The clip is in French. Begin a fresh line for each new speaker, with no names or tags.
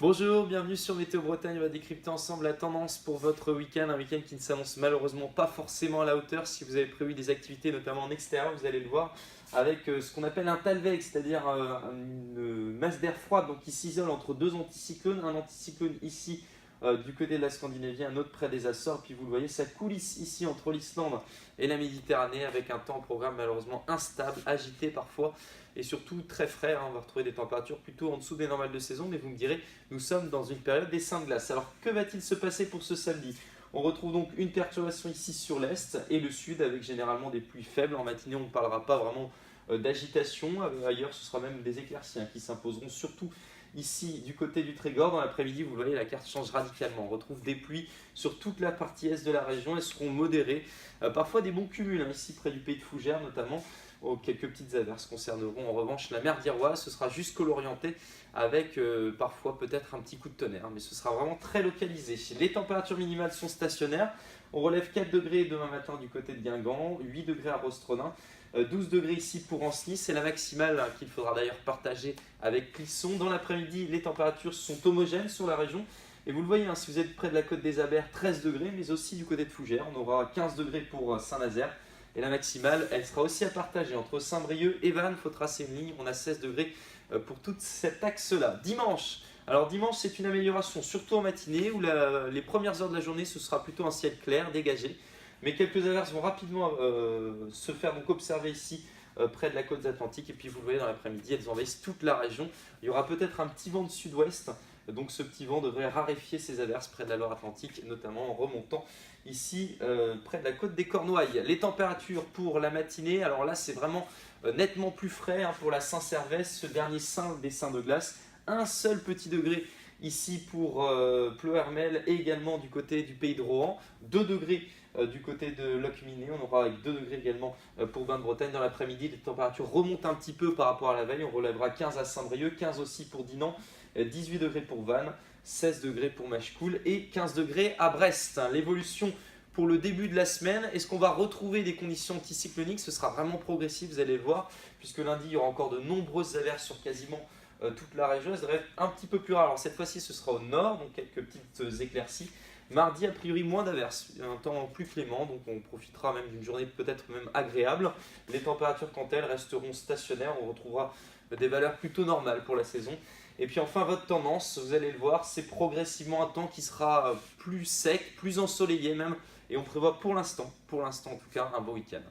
Bonjour, bienvenue sur Météo Bretagne. On va décrypter ensemble la tendance pour votre week-end. Un week-end qui ne s'annonce malheureusement pas forcément à la hauteur. Si vous avez prévu des activités, notamment en extérieur, vous allez le voir avec ce qu'on appelle un talweg, c'est-à-dire une masse d'air froide donc, qui s'isole entre deux anticyclones. Un anticyclone ici du côté de la Scandinavie, un autre près des Açores. Puis vous le voyez, ça coulisse ici entre l'Islande et la Méditerranée avec un temps au programme malheureusement instable, agité parfois et surtout très frais. On va retrouver des températures plutôt en dessous des normales de saison, mais vous me direz, nous sommes dans une période des seins de glace. Alors que va-t-il se passer pour ce samedi? On retrouve donc une perturbation ici sur l'est et le sud avec généralement des pluies faibles. En matinée, on ne parlera pas vraiment d'agitation. Ailleurs, ce sera même des éclaircies qui s'imposeront, surtout ici du côté du Trégor. Dans l'après-midi, vous le voyez, la carte change radicalement. On retrouve des pluies sur toute la partie est de la région. Elles seront modérées. Parfois des bons cumuls, ici près du pays de Fougères notamment. Quelques petites averses concerneront en revanche la mer d'Iroise. Ce sera jusqu'au Lorientais avec parfois peut-être un petit coup de tonnerre, mais ce sera vraiment très localisé. Les températures minimales sont stationnaires. On relève 4 degrés demain matin du côté de Guingamp, 8 degrés à Rostronin, 12 degrés ici pour Ancenis. C'est la maximale qu'il faudra d'ailleurs partager avec Clisson. Dans l'après-midi, les températures sont homogènes sur la région. Et vous le voyez, si vous êtes près de la côte des Abers, 13 degrés, mais aussi du côté de Fougères. On aura 15 degrés pour Saint-Nazaire. Et la maximale, elle sera aussi à partager entre Saint-Brieuc et Vannes. Il faut tracer une ligne. On a 16 degrés pour tout cet axe-là. Dimanche. Alors dimanche, c'est une amélioration, surtout en matinée, où les premières heures de la journée, ce sera plutôt un ciel clair, dégagé. Mais quelques averses vont rapidement se faire donc observer ici, près de la côte atlantique. Et puis vous le voyez dans l'après-midi, elles envahissent toute la région. Il y aura peut-être un petit vent de sud-ouest. Donc ce petit vent devrait raréfier ces averses près de la Loire Atlantique, notamment en remontant ici près de la côte des Cornouailles. Les températures pour la matinée, alors là c'est vraiment nettement plus frais pour la Saint-Servais, ce dernier sein des seins de glace. Un seul petit degré ici pour Pleuhermel et également du côté du pays de Rohan. 2 degrés du côté de Locminé, on aura avec 2 degrés également pour Bain-de-Bretagne. Dans l'après-midi, les températures remontent un petit peu par rapport à la veille. On relèvera 15 à Saint-Brieuc, 15 aussi pour Dinan, 18 degrés pour Vannes, 16 degrés pour Machecoul et 15 degrés à Brest. L'évolution pour le début de la semaine, est-ce qu'on va retrouver des conditions anticycloniques? Ce sera vraiment progressif, vous allez le voir, puisque lundi, il y aura encore de nombreuses averses sur quasiment toute la région. Ça devrait être un petit peu plus rare. Alors cette fois-ci, ce sera au nord, donc quelques petites éclaircies. Mardi, a priori, moins d'averses, un temps plus clément, donc on profitera même d'une journée peut-être même agréable. Les températures, quant à elles, resteront stationnaires. On retrouvera des valeurs plutôt normales pour la saison. Et puis enfin, votre tendance, vous allez le voir, c'est progressivement un temps qui sera plus sec, plus ensoleillé même. Et on prévoit pour l'instant en tout cas, un beau week-end.